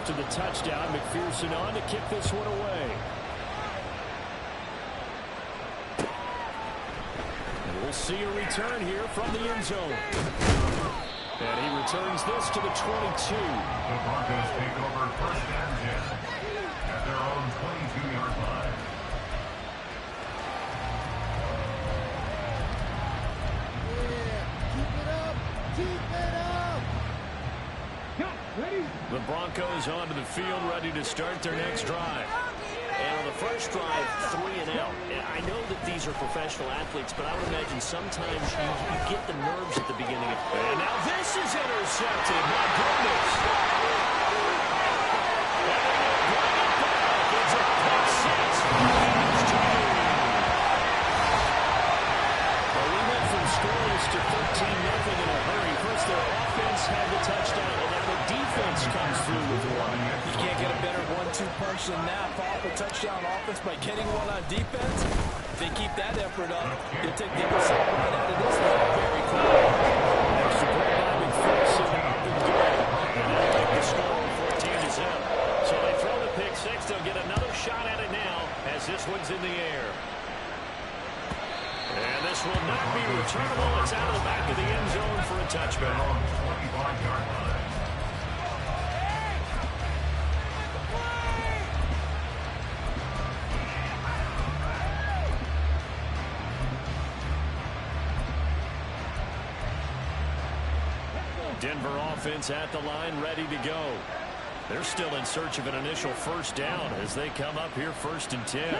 after the touchdown. McPherson on to kick this one away. And we'll see a return here from the end zone. And he returns this to the 22. The Broncos take over first and 10 at their own 22-yard line. The Broncos onto the field, ready to start their next drive. And on the first drive, 3 and out. I know that these are professional athletes, but I would imagine sometimes you get the nerves at the beginning of. And now this is intercepted. My goodness. It's a pick six. Well, we went from scoreless to 13-0 in a hurry. First, their offense had the touchdown, and now the defense comes through with one. You can't get a better 1-2 punch than that. Follow the touchdown offense by getting one on defense. If they keep that effort up, you'll take the other side right out of this one very quickly. Extra point by McPherson, up and good. And they'll take the score 14-0. So they throw the pick six. They'll get another shot at it now as this one's in the air. And this will not be returnable. It's out of the back of the end zone for a touchback. 25-yard line. Denver offense at the line, ready to go. They're still in search of an initial first down as they come up here 1st and 10.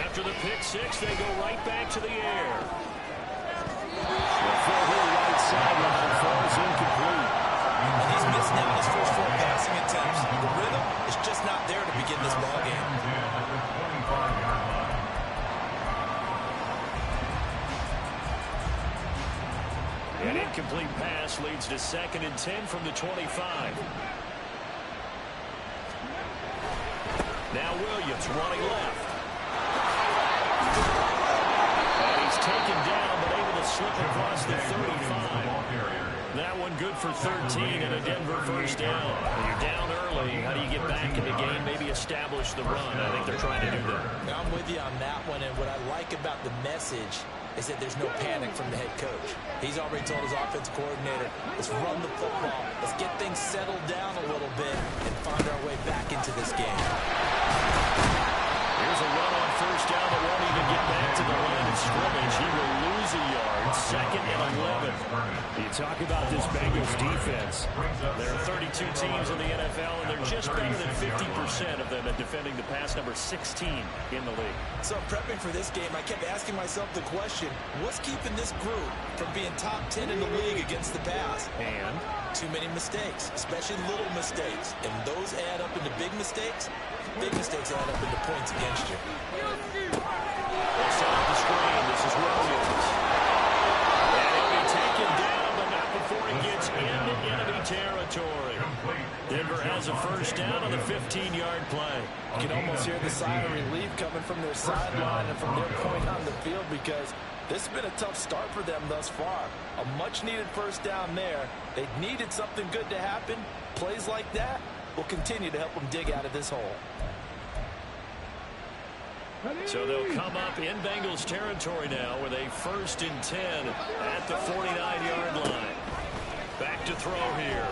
After the pick six, they go right back to the air. The full right sideline falls incomplete. And he's missed now his first 4 passing attempts. The rhythm is just not there to begin this ballgame. An incomplete pass leads to 2nd and 10 from the 25. Now Williams running left. And he's taken down, but able to slip across the 35. That one good for 13 and a Denver first down. When you're down early, how do you get back in the game, maybe establish the run? I think they're trying to do that. I'm with you on that one, and what I like about the message is that there's no panic from the head coach. He's already told his offensive coordinator, let's run the football, let's get things settled down a little bit and find our way back into this game. Here's a run on first down that won't even get back to the line of scrimmage. He will lose a yard. 2nd and 11. You talk about this Bengals defense. There are 32 teams in the NFL, and they're just better than 50% of them at defending the pass, number 16 in the league. So prepping for this game, I kept asking myself the question, what's keeping this group from being top 10 in the league against the pass? And too many mistakes, especially little mistakes. And those add up into big mistakes. Big mistakes add up into points against you. Set up the screen. This is Williams. And he'll be taken down, but not before he gets into enemy territory. Denver has a first down on the 15-yard play. You can almost hear the sigh of relief coming from their sideline and from their point on the field because this has been a tough start for them thus far. A much-needed first down there. They needed something good to happen. Plays like that will continue to help them dig out of this hole. So they'll come up in Bengals territory now with a 1st and 10 at the 49-yard line. Back to throw here.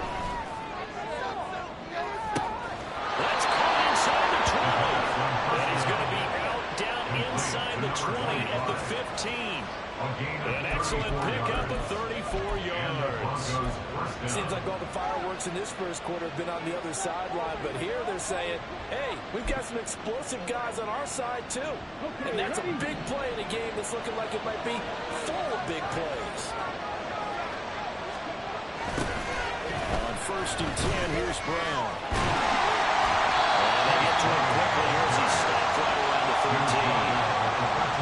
That's caught inside the 20. And he's going to be out down inside the 20 at the 15. An excellent pickup of 34 yards. Seems like all the fireworks in this first quarter have been on the other sideline, but here they're saying, hey, we've got some explosive guys on our side too. And that's a big play in a game that's looking like it might be full of big plays. On 1st and 10, here's Brown. And they get to him quickly as he stopped right around the 13.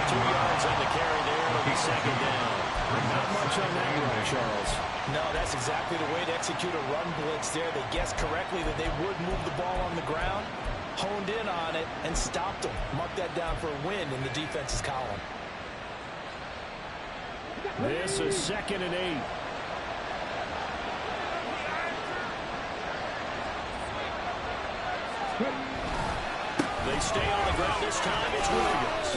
2 yards on the carry there. It'll be 2nd down. Not much on that run, Charles. No, that's exactly the way to execute a run blitz there. They guessed correctly that they would move the ball on the ground, honed in on it, and stopped them. Mark that down for a win in the defense's column. This is 2nd and 8. stay on the ground. This time it's Williams.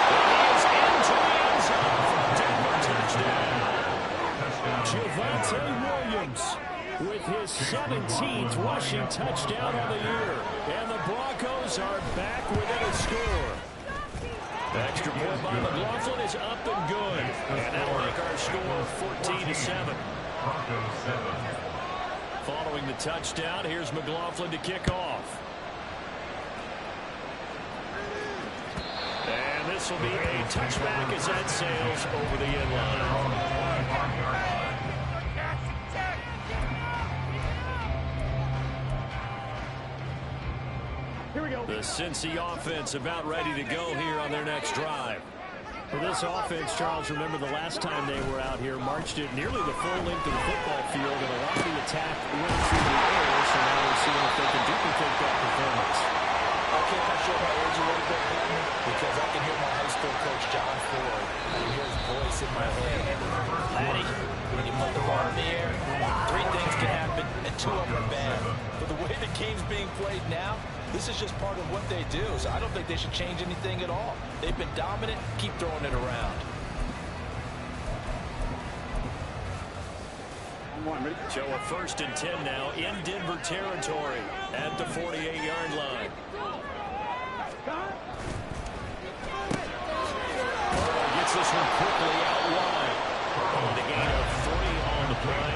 And he is into the end zone for a Denver touchdown. Javonte Williams with his 17th rushing touchdown on the year. And the Broncos are back within a score. The extra point by McLaughlin is up and good. And that'll make our score 14-7. Broncos 7. Following the touchdown, here's McLaughlin to kick off. And this will be a touchback as that sails over the end line. The Cincy offense about ready to go here on their next drive. For this offense, Charles, remember the last time they were out here, marched it nearly the full length of the football field, and a lot of the attack went through the air, so now we're seeing if they can duplicate that performance. Okay, I'm sure my age a little bit, because I can hear my high school coach, John Ford. I can hear his voice in my head. Laddie, when you put the ball in the air, 3 things can happen, and 2 of them are bad. But the way the game's being played now, this is just part of what they do, so I don't think they should change anything at all. They've been dominant. Keep throwing it around. So a 1st and 10 now in Denver territory at the 48-yard line. Gets this one quickly out wide. And a gain of 3 on the play,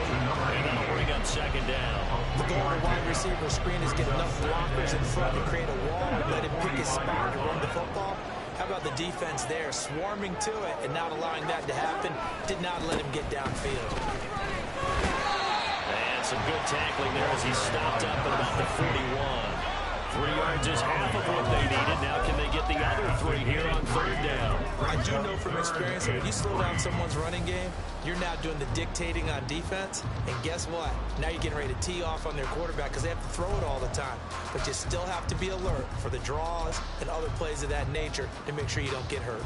and that'll bring up 2nd down. The goal of the wide receiver screen is get enough blockers in front to create a wall and let him pick his spot to run the football. How about the defense there, swarming to it and not allowing that to happen? Did not let him get downfield. And some good tackling there as he stopped up at about the 41. 3 yards is half of what they needed. Now can they get the other 3 here on 3rd down? I do know from experience that when you slow down someone's running game, you're now doing the dictating on defense. And guess what? Now you're getting ready to tee off on their quarterback because they have to throw it all the time. But you still have to be alert for the draws and other plays of that nature to make sure you don't get hurt.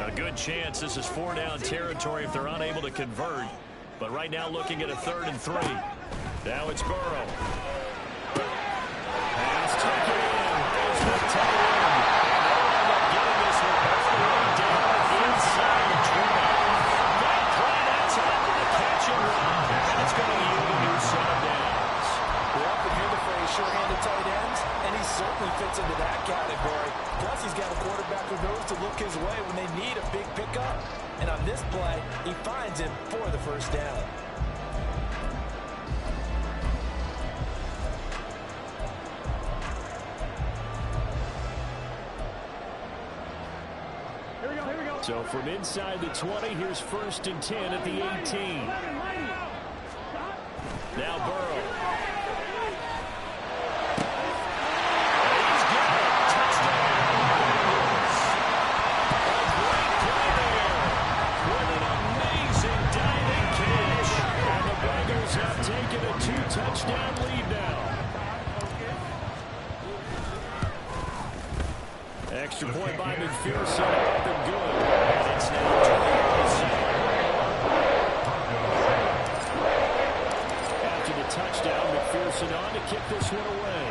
A good chance this is 4-down territory if they're unable to convert. But right now looking at a 3rd and 3. Now it's Burrow. Pass taken in. It's the tight end. And they'll getting this one all the way down inside the 20. That play, that's after the catch and run. And it's going to yield a new set of downs. We often hear the phrase sure-handed tight ends, and he certainly fits into that category. Plus, he's got a quarterback who knows to look his way when they need a big pickup. And on this play, he finds him for the 1st down. So from inside the 20, here's 1st and 10 at the 18. Now Burrow. Taking a 2-touchdown lead now. Extra point by McPherson, up and good. And it's now 20-7. After the touchdown, McPherson on to kick this one away.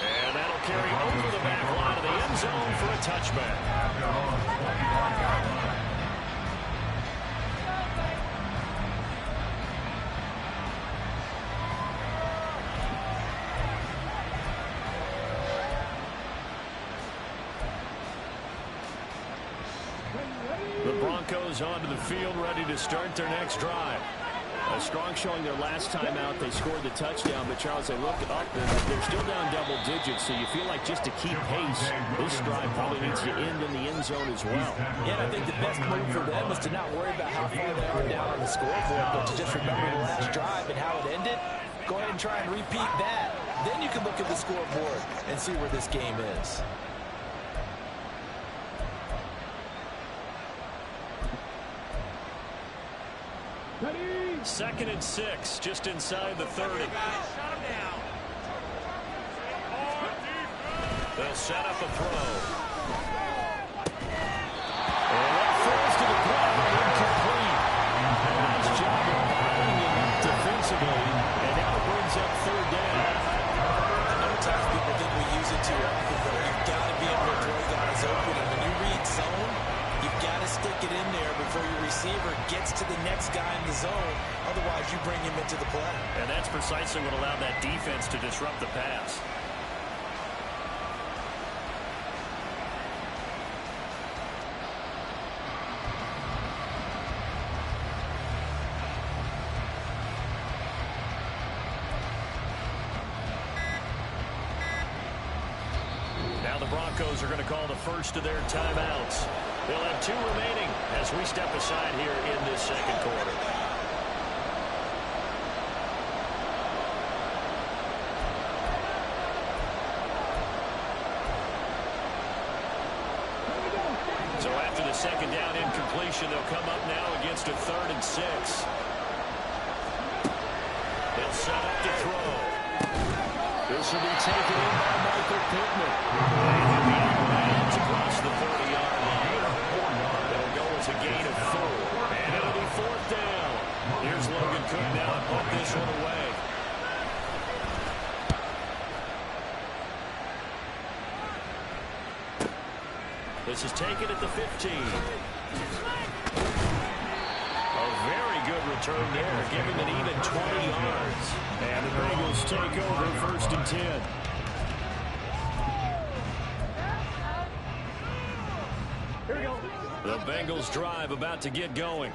And that'll carry over the back line of the end zone for a touchback. The Broncos onto the field, ready to start their next drive. A strong showing their last time out. They scored the touchdown, but Charles, they look up and they're still down double digits, so you feel like just to keep pace, this drive probably needs to end in the end zone as well. Yeah, and I think the best move for them is to not worry about how far they are down on the scoreboard, but to just remember the last drive and how it ended. Go ahead and try and repeat that. Then you can look at the scoreboard and see where this game is. Ready? 2nd and 6, just inside the 30. They'll set up a throw. And that falls to the ground, incomplete. Nice job of battling him defensively, and guys open. And when you read zone, you've got to stick it in there before your receiver gets to the next guy in the zone. Otherwise, you bring him into the play. And that's precisely what allowed that defense to disrupt the pass. Now the Broncos are going to call the first of their timeouts. They'll have 2 remaining as we step aside here in this second quarter. So after the second down incompletion, they'll come up now against a 3rd and 6. They'll set up to throw. This will be taken in by Michael Pittman. And he'll be out of bounds across the 30-yard line. They'll go as a gain of 4. And it'll be 4th down. Here's Logan Cook now to put this one away. This is taken at the 15. A very good return there, giving an even 20 yards. And the Bengals take over 1st and 10. Here we go. The Bengals drive about to get going.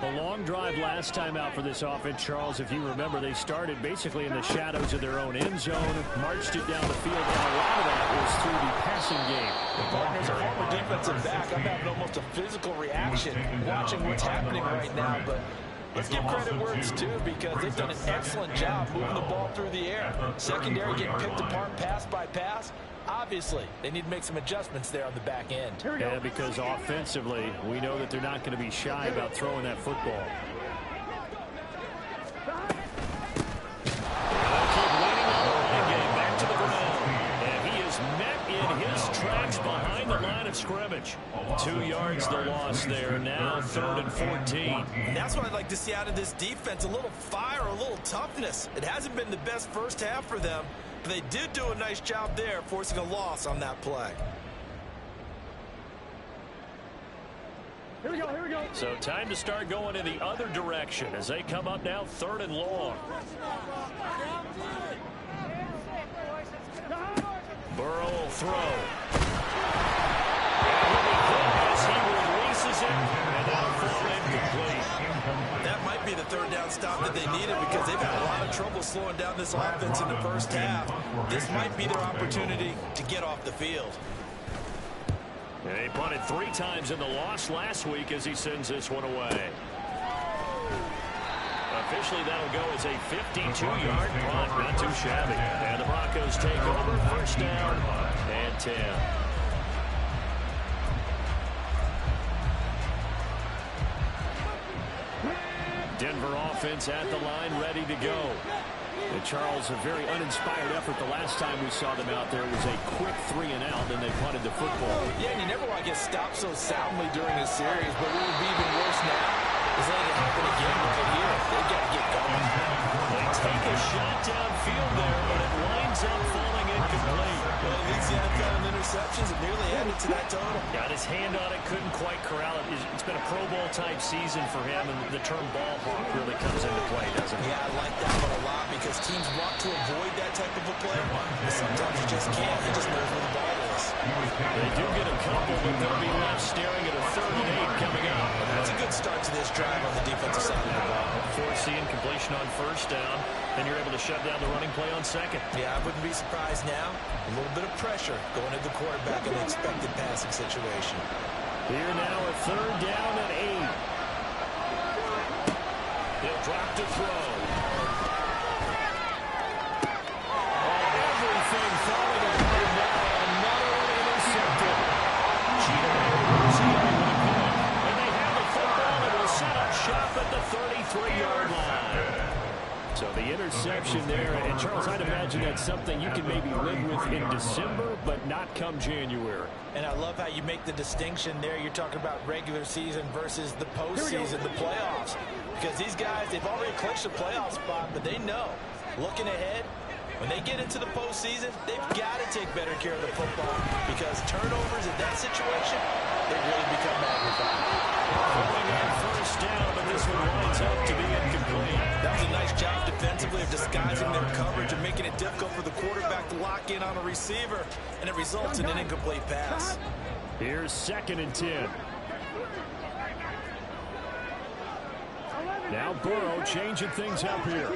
A long drive last time out for this offense, Charles. If you remember, they started basically in the shadows of their own end zone, marched it down the field, and a lot of that was through the passing game. Partners, a former defensive back, I'm having almost a physical reaction watching what's happening right now, but let's give credit where it's due because they've done an excellent job moving the ball through the air. Secondary getting picked apart pass by pass. Obviously, they need to make some adjustments there on the back end. Yeah, because offensively, we know that they're not going to be shy about throwing that football. They'll keep leaning on the running game back to the ground. And he is met in his tracks behind the line of scrimmage. 2 yards the loss there. Now 3rd and 14. And that's what I'd like to see out of this defense. A little fire, a little toughness. It hasn't been the best first half for them. But they did do a nice job there, forcing a loss on that play. Here we go, here we go. So time to start going in the other direction as they come up now 3rd and long. Burrow will throw. And he'll be hit as he releases it, and that'll fall incomplete. That might be the 3rd down stop that they needed because they've had a lot of trouble slowing down this offense in the first half. This might be their opportunity to get off the field. And he punted 3 times in the loss last week as he sends this one away. Officially, that'll go as a 52-yard punt. Not too shabby. And the Broncos take over 1st down and 10. Denver offense at the line, ready to go. And Charles, a very uninspired effort the last time we saw them out there. It was a quick 3 and out, then they punted the football. Yeah, and you never want to get stopped so soundly during a series, but what would be even worse now is letting it happen again right here. They've got to get going. They take a shot downfield there, but it winds up falling incomplete. Well, it leads the NFL in interceptions. It nearly added to that total. Got his hand on it, couldn't quite corral it. It's been a Pro Bowl-type season for him, and the term ball hawk really comes into play, doesn't it? Yeah, I like that one a lot because teams want to avoid that type of a play, but sometimes you just can't. He just knows where the ball is. They do get a couple, but they'll be left staring at a 3rd and 8 coming up. That's a good start to this drive on the defensive side of the ball. Force the incompletion on 1st down, then you're able to shut down the running play on 2nd. Yeah, I wouldn't be surprised now. A little bit of pressure going at the quarterback in the expected passing situation. Here now a 3rd down and 8. He'll drop to throw. Everything falling apart now. Another one intercepted. And they have the football and will set up shop at the 33-yard line. So the interception there, and Charles, I'd imagine that's something you can maybe live with in December, but not come January. And I love how you make the distinction there. You're talking about regular season versus the postseason, the playoffs. Because these guys, they've already clinched a playoff spot, but they know, looking ahead, When they get into the postseason, they've got to take better care of the football because turnovers in that situation, they really become magnified. Going on first down, but this one winds up to be incomplete. That was a nice job defensively of disguising their coverage and making it difficult for the quarterback to lock in on a receiver, and it results in an incomplete pass. Here's 2nd and 10. Now Burrow changing things up here.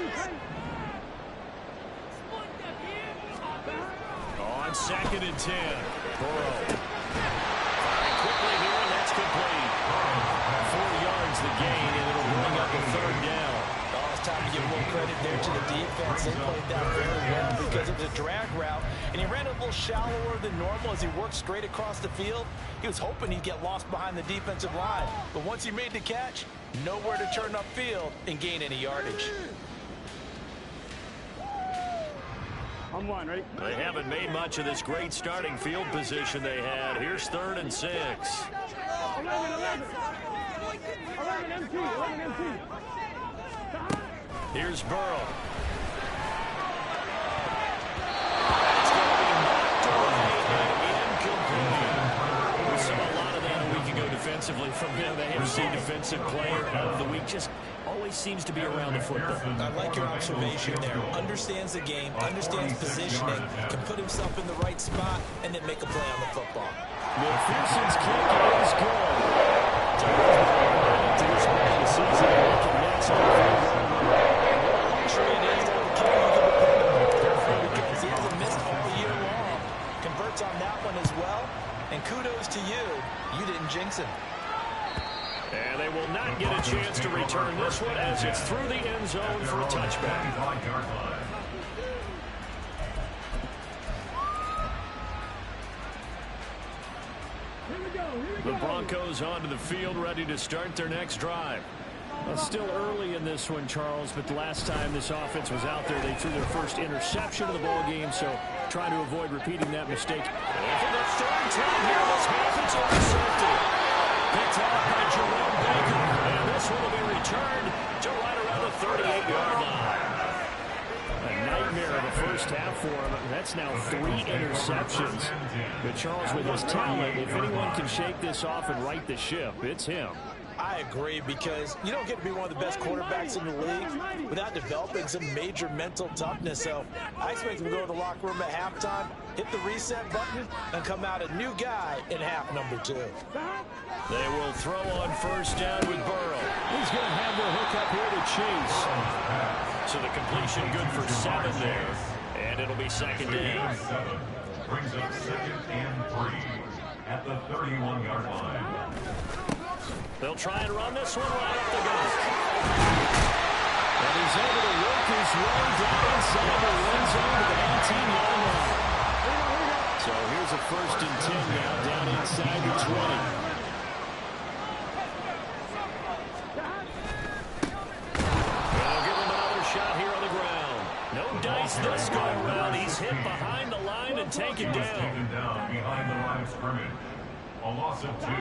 On 2nd and 10. Burrow. Firing quickly here, and that's complete. 4 yards the gain, and it'll bring up a 3rd down. Oh, it's time to give a little credit there to the defense. They played that very well because it was a drag route, and he ran a little shallower than normal as he worked straight across the field. He was hoping he'd get lost behind the defensive line, but once he made the catch, nowhere to turn upfield and gain any yardage. I'm one, right? They haven't made much of this great starting field position they had. Here's 3rd and 6. 11 MT. Here's Burrow. That's going to be knocked away and incomplete. We saw a lot of that a week ago defensively from him. The AFC Defensive Player of the Week. Just always seems to be around the football. I like your observation there. Understands the game, understands positioning, can put himself in the right spot, and then make a play on the football. McPherson's kick is good. To this point of the season, it is to have a kicker you can depend on because he hasn't missed all year long. Converts on that one as well, and kudos to you. You didn't jinx him. And they will not get a chance to return this one as it's through the end zone for a touchback. The Broncos onto the field, ready to start their next drive. Well, still early in this one, Charles, but the last time this offense was out there, they threw their first interception of the ball game, so trying to avoid repeating that mistake. And for the 3rd time here, this happens intercepted. Picked off by Jerome Baker, and this one will be returned to right around the 38-yard line. A nightmare of the first half for him. That's now 3 interceptions. But Charles, with his talent, if anyone can shake this off and right the ship, it's him. I agree because you don't get to be one of the best quarterbacks in the league without developing some major mental toughness. So I expect him to go to the locker room at halftime, hit the reset button, and come out a new guy in half number 2. They will throw on first down with Burrow. He's going to have the hook up here to Chase. So the completion good for 7 there. And it'll be 2nd down. Brings up 2nd and 3 at the 31-yard line. They'll try and run this one right up the gut. And he's able to work his way down inside the end zone to the 18-yard line. So here's a 1st and 10 now down inside the 20. They'll give him another shot here on the ground. No dice this go around. He's hit behind the line and taken down. Taken down behind the line of scrimmage. A loss of 2.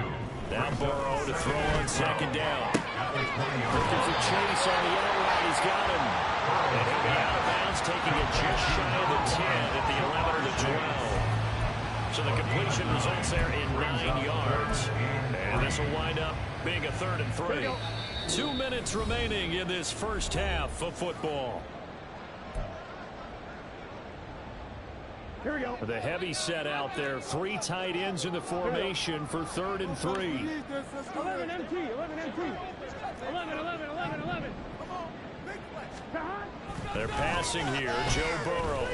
Now Burrow to throw on 2nd down. Looking for Chase on the outright. He's got him. And he'll be out of bounds, taking it just shy of the 10 at the 11 or the 12. So the completion results there in 9 yards. And this will wind up being a 3rd and 3. 2 minutes remaining in this first half of football. Here we go. The heavy set out there. 3 tight ends in the formation for 3rd and 3. 11 MT. 11. They're passing here. Joe Burrow.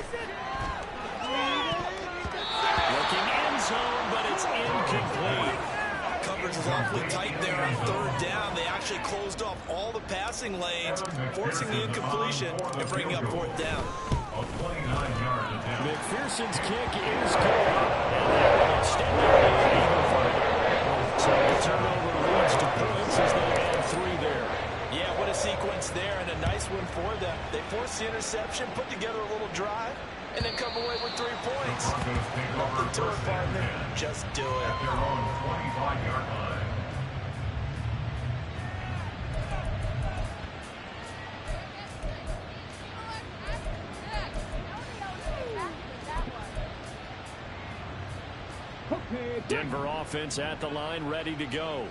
Looking end zone, but it's incomplete. Coverage is awfully tight there on 3rd down. They actually closed off all the passing lanes, forcing the incompletion and bringing up 4th down. McPherson's kick is good. And that will extend the lead even further. So the turnover leads to points as they add 3 there. Yeah, what a sequence there and a nice one for them. They forced the interception, put together a little drive, and then come away with 3 points. Nothing to it, partner. Just do it. At their own 25-yard line. Denver offense at the line, ready to go.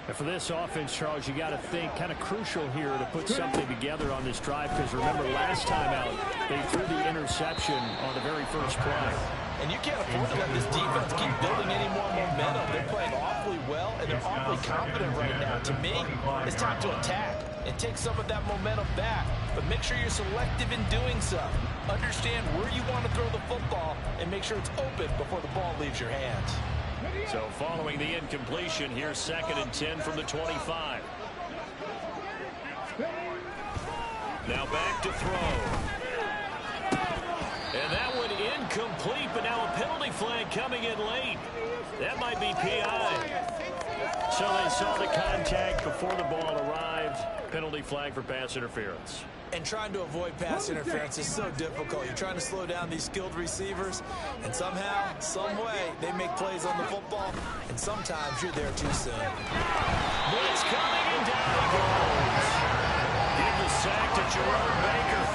And for this offense, Charles, you got to think kind of crucial here to put something together on this drive, because remember last time out they threw the interception on the very first play. And you can't afford to let this defense keep building any more momentum. They're playing awfully well, and they're awfully confident right now. To me, it's time to attack and take some of that momentum back. But make sure you're selective in doing so. Understand where you want to throw the football and make sure it's open before the ball leaves your hands. So following the incompletion, here's 2nd and 10 from the 25. Now back to throw. And that one incomplete, but now a penalty flag coming in late. That might be PI. So they saw the contact before the ball arrived. Penalty flag for pass interference. And trying to avoid pass interference is so difficult. You're trying to slow down these skilled receivers, and somehow, some way, they make plays on the football, and sometimes you're there too soon. Blitz coming, and down he goes. Give the sack to Jerome Baker.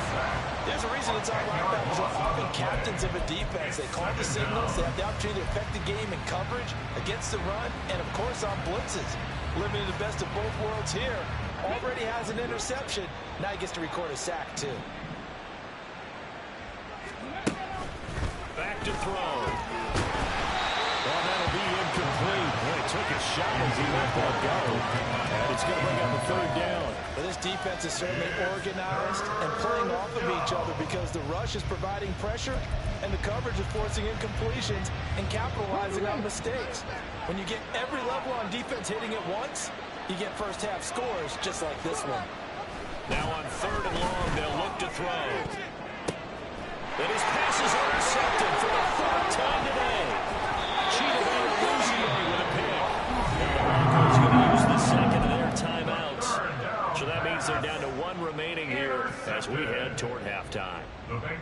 There's a reason it's our linebackers are often captains of a defense. They call the signals. They have the opportunity to affect the game in coverage, against the run, and, of course, on blitzes. Limiting the best of both worlds here. Already has an interception. Now he gets to record a sack, too. Back to throw. Well, that'll be incomplete. Well, he took a shot as he let that go. And it's going to bring up a 3rd down. Well, this defense is certainly organized and playing off of each other because the rush is providing pressure and the coverage is forcing incompletions and capitalizing on mistakes. When you get every level on defense hitting it once, you get first-half scores just like this one. Now on 3rd and long, they'll look to throw. And his pass is intercepted for the 3rd time today. Cheated by Louisiana with a pick. Now the Broncos going to use the 2nd of their timeouts. So that means they're down to 1 remaining here as we head toward halftime.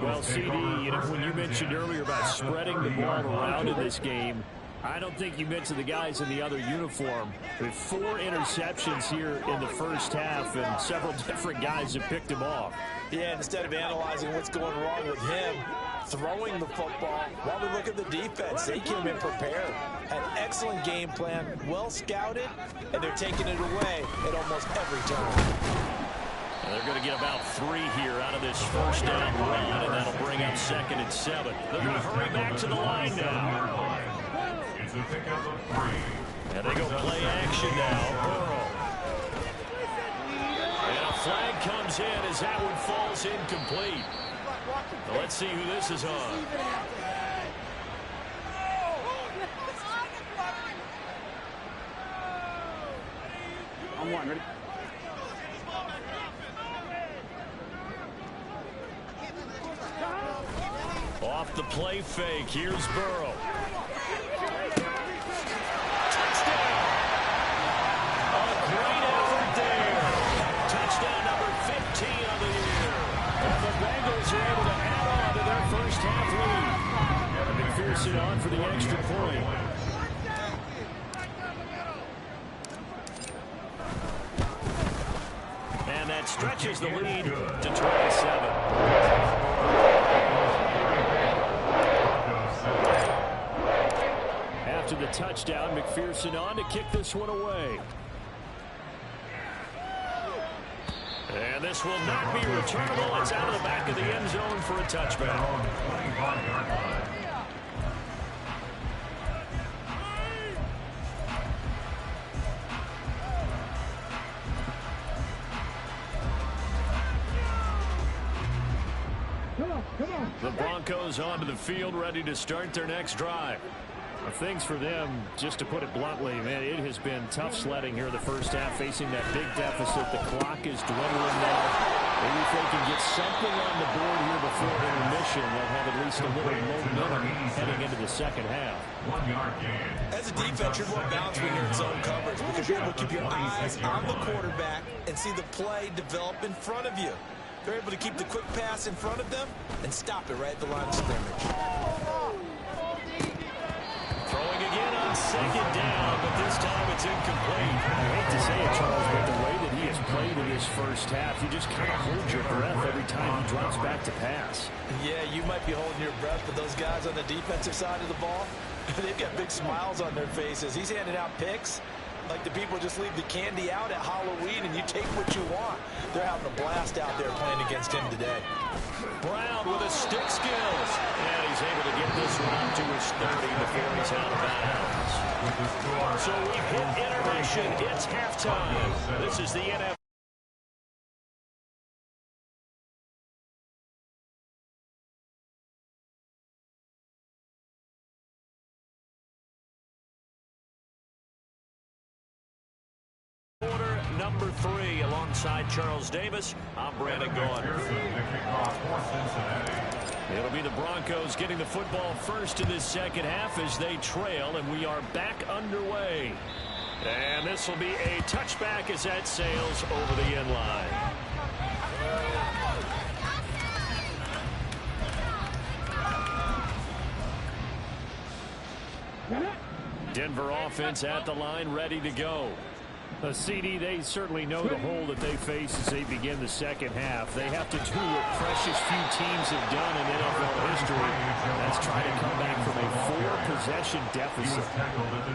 Well, CD, when you mentioned earlier about spreading the ball around in this game, I don't think you mentioned the guys in the other uniform. With 4 interceptions here in the first half, and several different guys have picked him off. Yeah, instead of analyzing what's going wrong with him, throwing the football, while we look at the defense, they came in prepared. Had excellent game plan, well scouted, and they're taking it away at almost every turn. And they're going to get about 3 here out of this first down run, and that'll bring up 2nd and 7. They're going to hurry back to the line now. It's a pickup of 3. And they go play action now. Burrow. And a flag comes in as that one falls incomplete. Now let's see who this is on. On 1, ready? Off the play fake, here's Burrow. Touchdown number 15 on the year. And the Bengals are able to add on to their first half lead. And McPherson on for the extra point. And that stretches the lead to 27. After the touchdown, McPherson on to kick this one away. And this will not be returnable. It's out of the back of the end zone for a touchback. The Broncos onto the field, ready to start their next drive. Things for them, just to put it bluntly, man, it has been tough sledding here the first half, facing that big deficit. The clock is dwindling now. Maybe if they can get something on the board here before intermission, they'll have at least a little momentum heading into the second half. 1 yard gain. As a defense, you're more balanced when you're in zone coverage because you're able to keep your eyes on the quarterback and see the play develop in front of you. They're able to keep the quick pass in front of them and stop it right at the line of scrimmage. Throwing again on 2nd down, but this time it's incomplete. I hate to say it, Charles, but the way that he has played in this first half, you just kind of hold your breath every time he drops back to pass. Yeah, you might be holding your breath, but those guys on the defensive side of the ball, They've got big smiles on their faces. He's handing out picks like the people just leave the candy out at Halloween and you take what you want. They're having a blast out there playing against him today. Brown with a stick skills. And he's able to get this one up to his 30 before he's out of bounds. So we hit intermission. It's halftime. This is the NFL. Number 3 alongside Charles Davis. I'm Brandon Gaudin. It'll be the Broncos getting the football first in this second half as they trail, and we are back underway. And this will be a touchback as that sails over the end line. Denver offense at the line, ready to go. CD, they certainly know the hole that they face as they begin the second half. They have to do what precious few teams have done in NFL history. That's try to come back from a 4-possession deficit.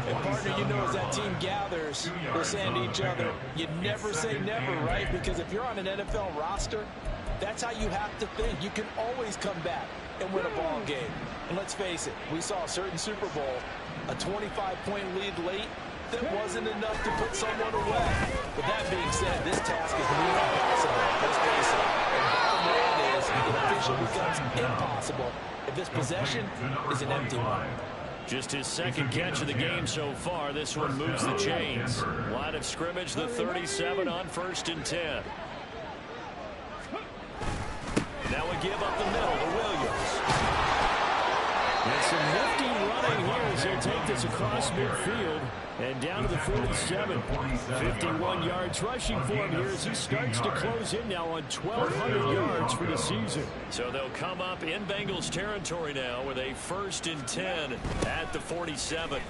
And partner, you know, as that team gathers, they're saying to each other, you never say never, right? Because if you're on an NFL roster, that's how you have to think. You can always come back and win a ball game. And let's face it, we saw a certain Super Bowl, a 25-point lead late, that wasn't enough to put someone away. With that being said, this task is nearly impossible. Let's face it. The bottom line is it officially becomes impossible if this possession is an empty one. Just his second catch of the game so far. This one moves the chains. Line of scrimmage, the 37 on 1st and 10. Now a give up the middle to Williams. And some nifty running here as they take this across midfield and down to the 47. 51 yards rushing for him here as he starts to close in now on 1,200 yards for the season. So they'll come up in Bengals territory now with a 1st and 10 at the 47.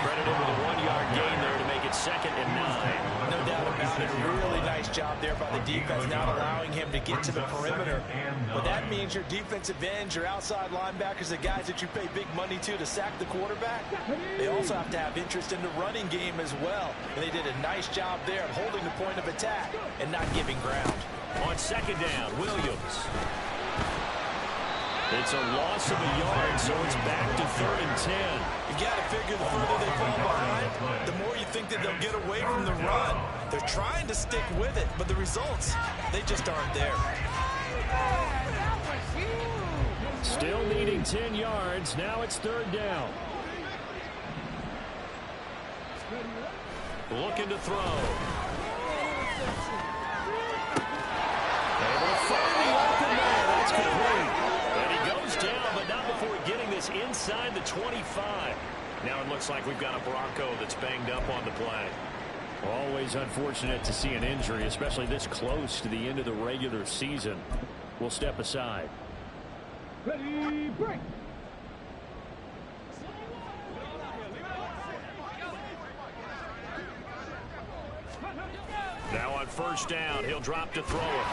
Credited with a 1-yard gain there to make it 2nd and 9. No doubt about it. Really nice job there by the defense, not allowing him to get to the perimeter. But that means your defensive ends, your outside linebackers, the guys that you pay big money to sack the quarterback, they also have to have interest in the running game as well. And they did a nice job there of holding the point of attack and not giving ground. On 2nd down, Williams. It's a loss of a yard, so it's back to 3rd and 10. You got to figure the further they fall behind, the more you think that they'll get away from the run. They're trying to stick with it, but the results, they just aren't there. Still needing 10 yards. Now it's 3rd down. Looking to throw. Able to find the open man. That's complete. And he goes down, but not before getting this inside the 25. Now it looks like we've got a Bronco that's banged up on the play. Always unfortunate to see an injury, especially this close to the end of the regular season. We'll step aside. Ready, break. Now on 1st down, he'll drop to throw it.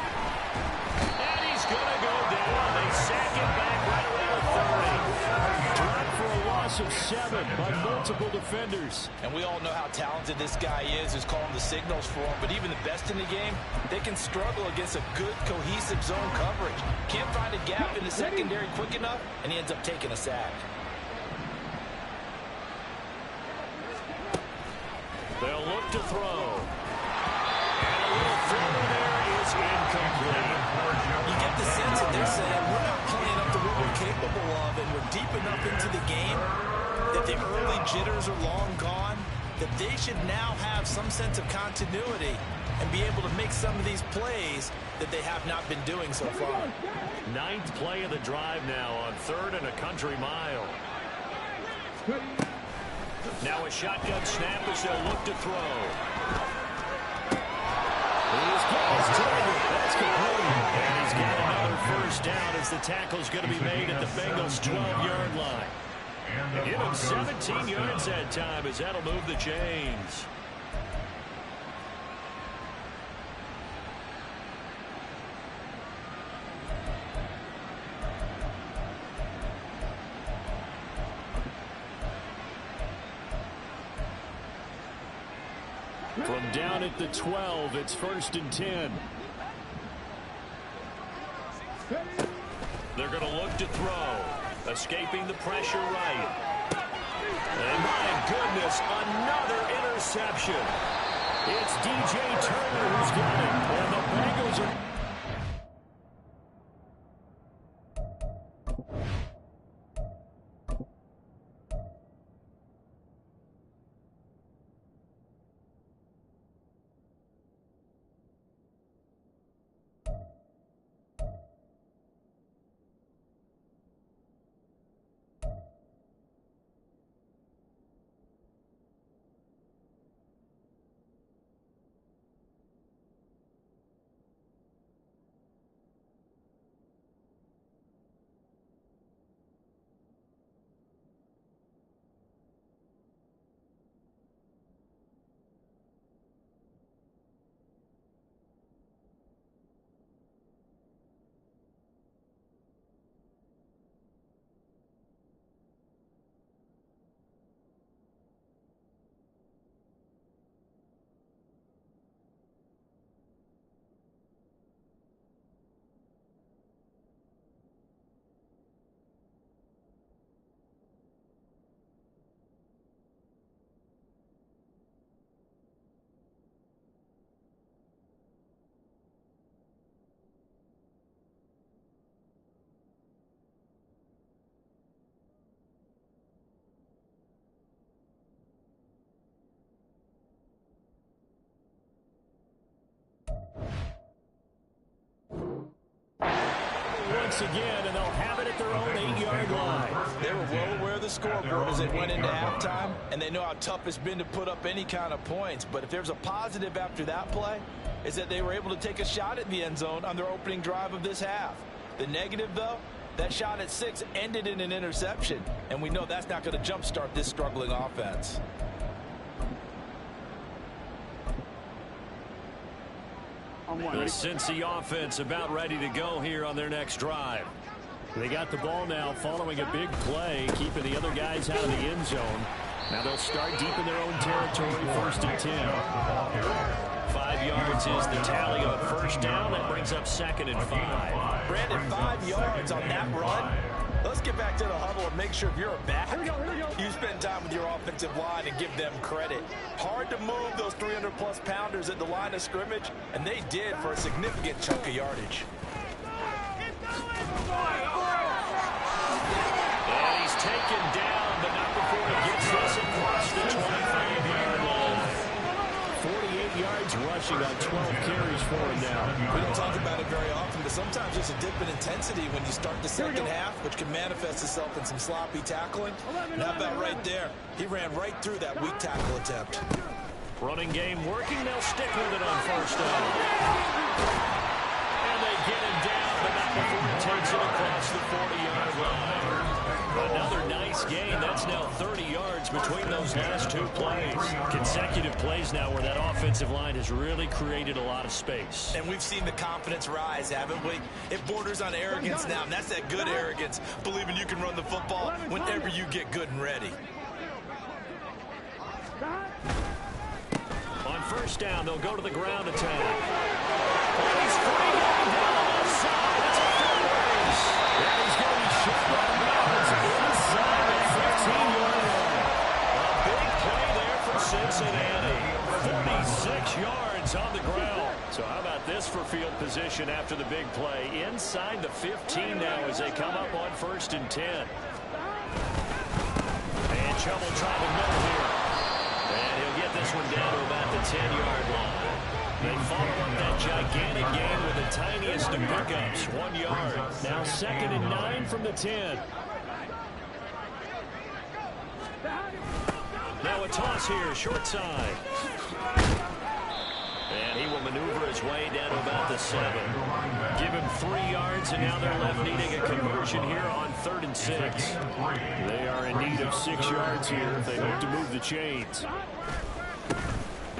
And he's going to go down. They sack him back right around 30. Dropped for a loss of 7 by multiple defenders. And we all know how talented this guy is who's calling the signals for him. But even the best in the game, they can struggle against a good, cohesive zone coverage. Can't find a gap in the secondary quick enough, and he ends up taking a sack. They'll look to throw. And a little throw there is incomplete. You get the sense that they're saying we're not playing up to what we're capable of, and we're deep enough into the game that the early jitters are long gone, that they should now have some sense of continuity and be able to make some of these plays that they have not been doing so far. 9th play of the drive now on 3rd and a country mile. Now a shotgun snap as they'll look to throw. He's got his target. That's complete. And he's got another 1st down as the tackle's going to be made at the Bengals' 12-yard line. Give him 17 yards that time as that'll move the chains. From down at the 12, it's 1st and 10. They're going to look to throw. Escaping the pressure right. And my goodness, another interception. It's DJ Turner who's got it. And the Bengals are... Once again, and they'll have it at their own 8-yard line. They were well aware of the scoreboard as they went into halftime, and they know how tough it's been to put up any kind of points. But if there's a positive after that play, is that they were able to take a shot at the end zone on their opening drive of this half. The negative, though, that shot at 6 ended in an interception, and we know that's not going to jumpstart this struggling offense. The Cincy offense about ready to go here on their next drive. They got the ball now following a big play, keeping the other guys out of the end zone. Now they'll start deep in their own territory, 1st and 10. 5 yards is the tally on 1st down. That brings up 2nd and 5. Brandon, 5 yards on that run. Let's get back to the huddle and make sure if you're a back, you spend time with your offensive line and give them credit. Hard to move those 300-plus pounders at the line of scrimmage, and they did for a significant chunk of yardage. And he's taken down, but not before he gets this across the 25-yard line. 48 yards rushing on 12 carries for him now. We don't talk about it very often, but sometimes there's a dip in intensity when you start the second half, which can manifest itself in some sloppy tackling. And how about right there? He ran right through that weak tackle attempt. Running game working. They'll stick with it on 1st down. And they get him down, but not before he takes it across the 40-yard line. Another nice gain. That's now 30 yards between those last 2 plays. Consecutive plays now where that offensive line has really created a lot of space. And we've seen the confidence rise, haven't we? It borders on arrogance now, and that's that good arrogance, believing you can run the football whenever you get good and ready. On 1st down, they'll go to the ground attack. And he's free going down the left side. It's a full race. And he's going to be shot out of bounds inside the 15-yard line. A big play there for Cincinnati. 46 yards on the ground. So how about this for field position after the big play? Inside the 15 now as they come up on 1st and 10. And trouble trying to middle here. And he'll get this one down to about the 10-yard line. They follow up that gigantic gain with the tiniest of pickups, 1 yard. Now 2nd and 9 from the 10. Now a toss here, short side. And he will maneuver his way down to about the 7. Give him 3 yards, and now they're left needing a conversion here on 3rd and 6. They are in need of 6 yards here if they hope to move the chains.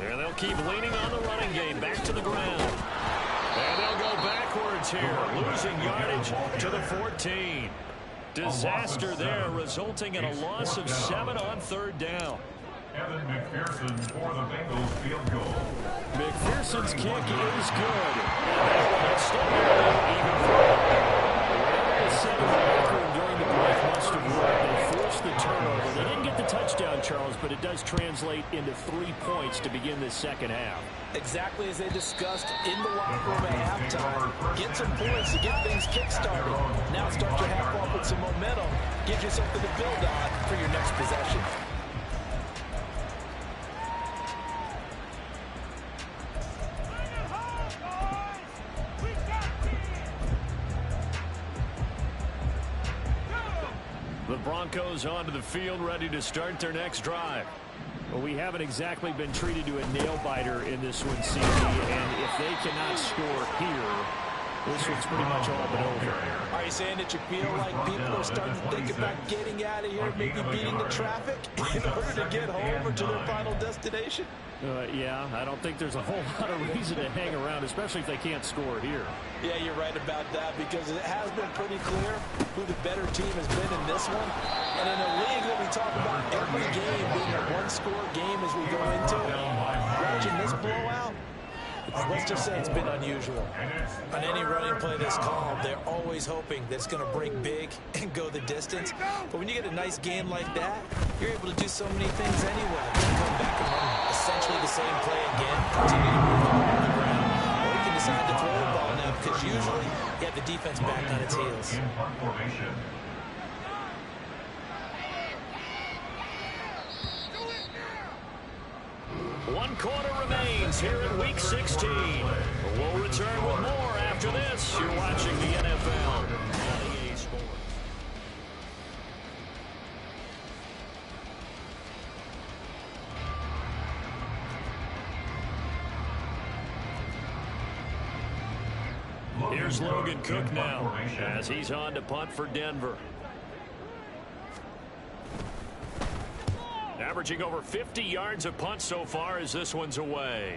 And they'll keep leaning on the running game, back to the ground. And they'll go backwards here, losing yardage to the 14. Disaster there, resulting in a loss of 7 on 3rd down. Evan McPherson for the Bengals field goal. McPherson's kick is good. It's still even. During the break must have worked. They forced the turnover. They didn't get the touchdown, Charles, but it does translate into 3 points to begin this second half. Exactly as they discussed in the locker room at halftime. Get some points to get things kick-started. Now start your half off with some momentum. Gives you something to build on for your next possession. The Broncos onto the field, ready to start their next drive. Well, we haven't exactly been treated to a nail-biter in this one, CD, and if they cannot score here, this one's pretty much all but over. Are you saying that you feel like people are starting to think about getting out of here, maybe beating the traffic in order to get home or to their final destination? Yeah, I don't think there's a whole lot of reason to hang around, especially if they can't score here. Yeah, you're right about that, because it has been pretty clear who the better team has been in this one. And in a league where we talk about every game being a one-score game as we go into it, watching this blowout, let's just say it's been unusual. On any running play this calm, they're always hoping that it's going to break big and go the distance. But when you get a nice game like that, you're able to do so many things anyway. Come back and run essentially the same play again, continue to move on the ground, or you can decide to throw the ball now, because usually you have the defense back on its heels. One quarter remains here in Week 16. We'll return with more after this. You're watching the NFL on EA Sports. Here's Logan Cook now as he's on to punt for Denver. Averaging over 50 yards a punt so far as this one's away.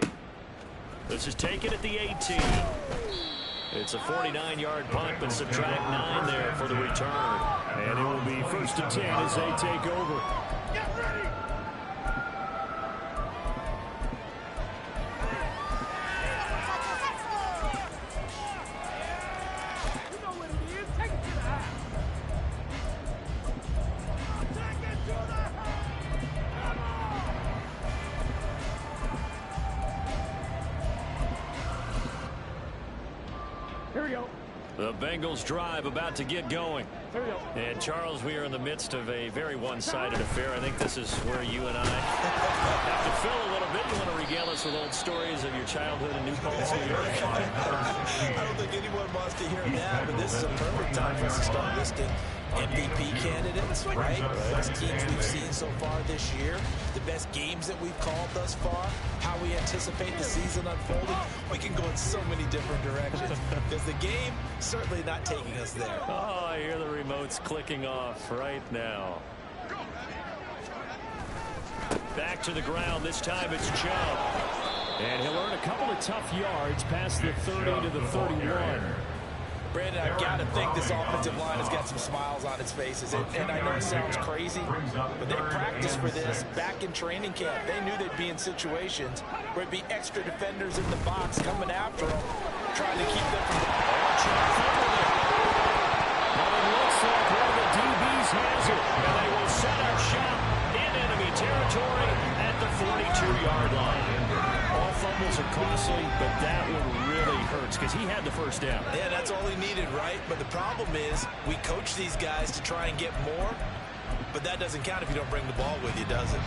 This is taken at the 18. It's a 49-yard punt, but subtract 9 there for the return. And it will be 1st and 10 as they take over. Get ready! You know what it is. Take it to the house. Take it to the house. Here we go. The Bengals drive about to get going. Here we go. And Charles, we are in the midst of a very one-sided affair. I think this is where you and I have to fill a little bit. You want to regale us with old stories of your childhood in New Paltz, New York? I don't think anyone wants to hear that, but this is a perfect time for us to start listing MVP candidates, right? Best teams we've seen so far this year, the best games that we've called thus far, how we anticipate the season unfolding. We can go in so many different directions because the game certainly not taking us there. Oh, I hear the remote's clicking off right now. Back to the ground. This time it's Chubb. And he'll earn a couple of tough yards past the 30 to the 31. Brandon, I've got to think this offensive line has got some smiles on its faces. And I know it sounds crazy, but they practiced for this back in training camp. They knew they'd be in situations where it'd be extra defenders in the box coming after them, trying to keep them from Well, it looks like one of the DBs has it, and they will set our shot in enemy territory at the 42-yard line. All fumbles are costly, but that one really hurts because he had the first down. Yeah, that's all he needed, right? But the problem is we coach these guys to try and get more, but that doesn't count if you don't bring the ball with you, does it?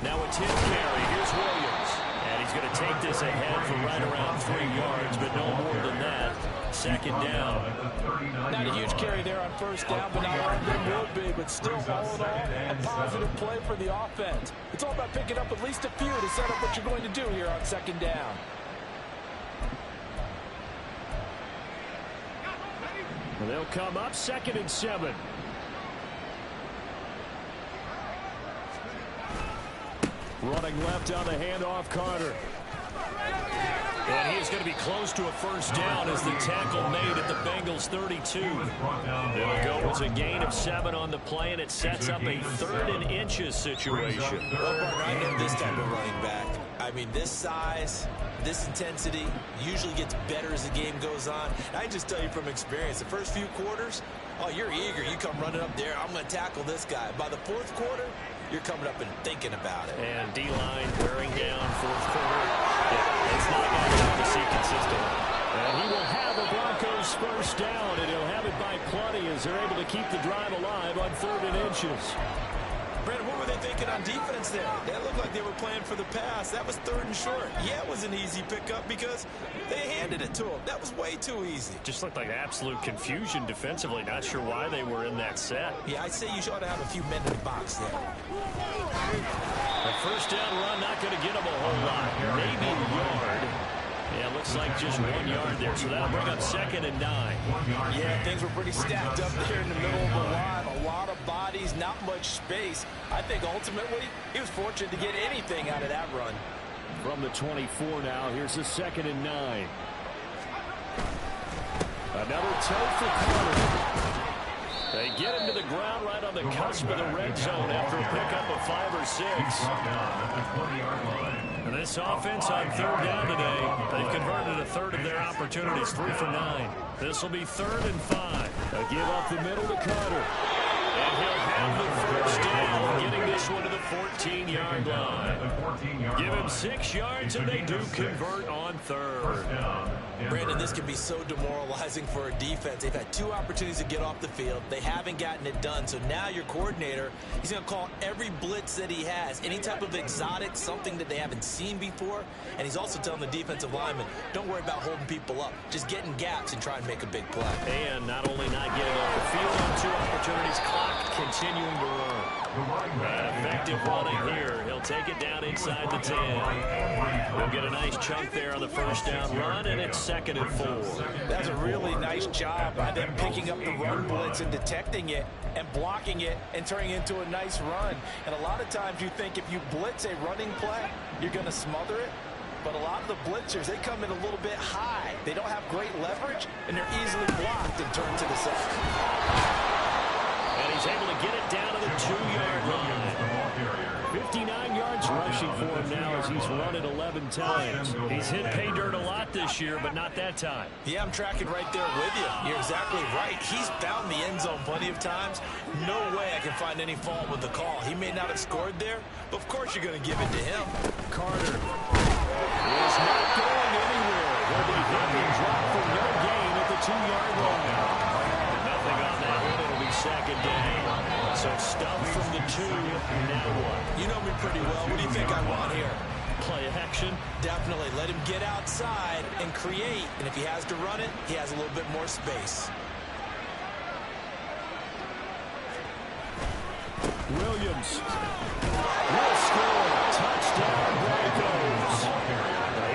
Now a 10 carry. Here's Williams. And he's going to take this ahead for right around 3 yards, but no more than that. Second down. Not a huge carry there on first down, but not all of them will be. But still, all in all, a positive play for the offense. It's all about picking up at least a few to set up what you're going to do here on second down. Well, they'll come up 2nd and 7. Running left on the handoff, Carter. And he's going to be close to a first down as the tackle made at the Bengals 32. It'll go as a gain of 7 on the play, and it sets up a 3rd and inches situation. Well, I know this type of running back. I mean, this size, this intensity usually gets better as the game goes on. And I just tell you from experience, the first few quarters, oh, you're eager. You come running up there, I'm going to tackle this guy. By the 4th quarter, you're coming up and thinking about it. And D-line wearing down 4th quarter. Yeah, it's not going to be see consistently. And he will have a Broncos first down, and he'll have it by plenty as they're able to keep the drive alive on 3rd and inches. Brandon, what were they thinking on defense there? They looked like they were playing for the pass. That was 3rd and short. Yeah, it was an easy pickup because they handed it to him. That was way too easy. Just looked like absolute confusion defensively. Not sure why they were in that set. Yeah, I'd say you ought to have a few men in the box there. A first down run, not going to get him a whole lot. Maybe a yard. Yeah, looks like just 1 yard there, so that'll bring up 2nd and 9. Yeah, things were pretty stacked up there in the middle of the line. A lot of bodies, not much space. I think ultimately he was fortunate to get anything out of that run. From the 24 now, here's the 2nd and 9. Another toe for Carter. They get him to the ground right on the cusp of the red zone after a pickup of 5 or 6. And this offense on 3rd down today, they've converted a 1/3 of their opportunities, 3 for 9. This will be 3rd and 5. A give up the middle to Carter. And he'll have the first down, getting this one to the 14-yard line. Give him 6 yards, and they do convert on 3rd. Brandon, this can be so demoralizing for a defense. They've had 2 opportunities to get off the field. They haven't gotten it done. So now your coordinator, he's going to call every blitz that he has, any type of exotic, something that they haven't seen before. And he's also telling the defensive lineman, don't worry about holding people up. Just get in gaps and try and make a big play. And not only not getting off the field on 2 opportunities, clock continuing to run. Effective running here. He'll take it down inside the 10. He'll get a nice chunk there on the first down run, and it's 2nd and 4. That's a really nice job by them picking up the run blitz and detecting it and blocking it and turning it into a nice run. And a lot of times you think if you blitz a running play, you're going to smother it. But a lot of the blitzers, they come in a little bit high. They don't have great leverage, and they're easily blocked and turned to the side. And he's able to get it down to the 2-yard line. 59 yards rushing for him now as he's run it 11 times. He's hit pay dirt a lot this year, but not that time. Yeah, I'm tracking right there with you. You're exactly right. He's found the end zone plenty of times. No way I can find any fault with the call. He may not have scored there, but of course you're going to give it to him. Carter is not going anywhere. He'll be hit and dropped for no gain at the 2-yard line. Nothing on that hit. It'll be 2nd down. So stuffed from the 2. Now what? You know me pretty well. What do you think I want here? Play action. Definitely. Let him get outside and create. And if he has to run it, he has a little bit more space. Williams will score. Touchdown, Broncos.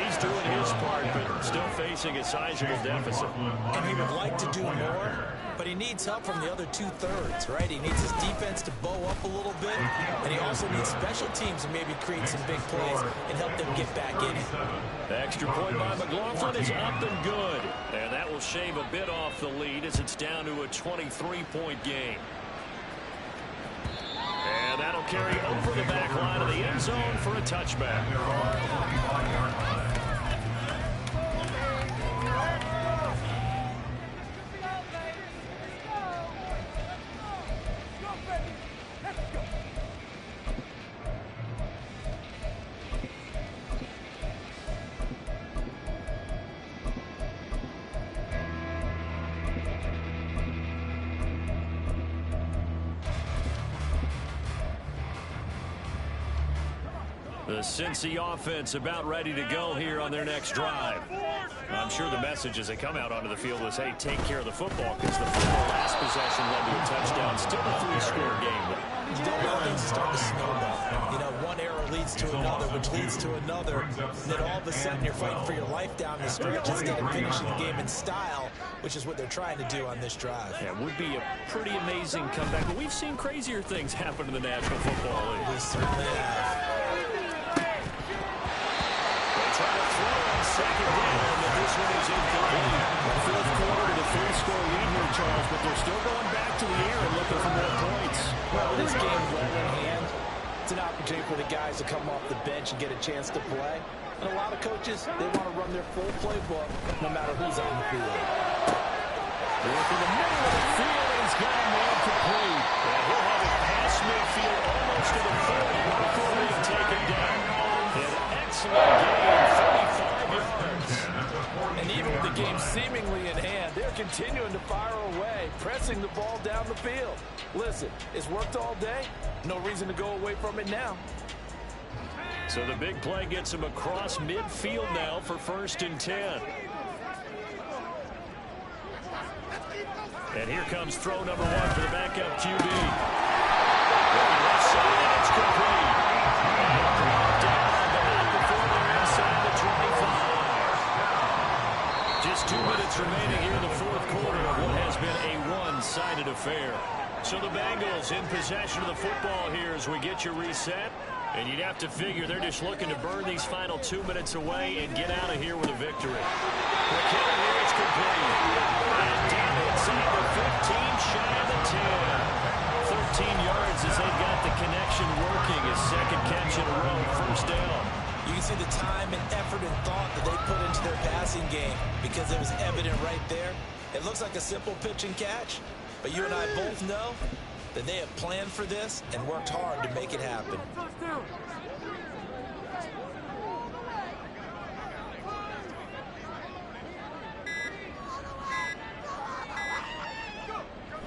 He's doing his part, but still facing a sizable deficit. And he would like to do more, but he needs help from the other 2/3, right? He needs his defense to bow up a little bit, and he also needs special teams to maybe create some big plays and help them get back in it. The extra point by McLaughlin is up and good. And that will shave a bit off the lead as it's down to a 23-point game. And that'll carry over the back line of the end zone for a touchback. The Cincy offense about ready to go here on their next drive. I'm sure the message as they come out onto the field was, hey, take care of the football, because the last possession led to a touchdown. Still a 3-score game. You don't want things to start to snowball. You know, one error leads to another, which leads to another. And then all of a sudden you're fighting for your life down the stretch instead of finishing the game in style, which is what they're trying to do on this drive. Yeah, it would be a pretty amazing comeback. But we've seen crazier things happen in the National Football League. We certainly have. but they're still going back to the air and looking for more points. Well, with this game well in hand, it's an opportunity for the guys to come off the bench and get a chance to play. And a lot of coaches, they want to run their full playbook no matter who's on the field. Working the middle of the field, and he's got him well complete. And he'll have it past midfield almost to the 40 before they take him down. An excellent game, 35 yards. And even with the game seemingly in hand, they're continuing to fire away, pressing the ball down the field. Listen, it's worked all day. No reason to go away from it now. So the big play gets him across midfield now for 1st and 10. And here comes throw number 1 for the backup QB. Looking left side, and it's complete. And brought down, but not before they're inside the 25. Just 2 minutes remaining here in the 4th quarter of what has been a one-sided affair. So the Bengals in possession of the football here as we get you reset. And you'd have to figure they're just looking to burn these final 2 minutes away and get out of here with a victory. McKinnon here is complete. And down inside the 15, shy of the 10. 13 yards as they've got the connection working. His second catch in a row, 1st down. You can see the time and effort and thought that they put into their passing game because it was evident right there. It looks like a simple pitch and catch, but you and I both know that they have planned for this and worked hard to make it happen.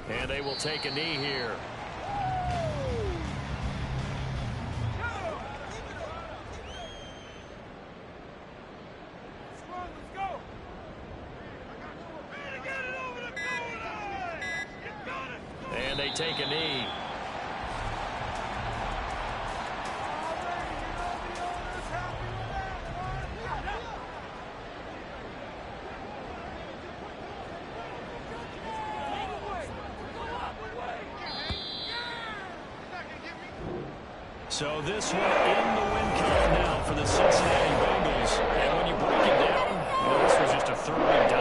And they will take a knee here. And they take a knee. So this one in the win column now for the Cincinnati Bengals. And when you break it down, this was just a 3rd and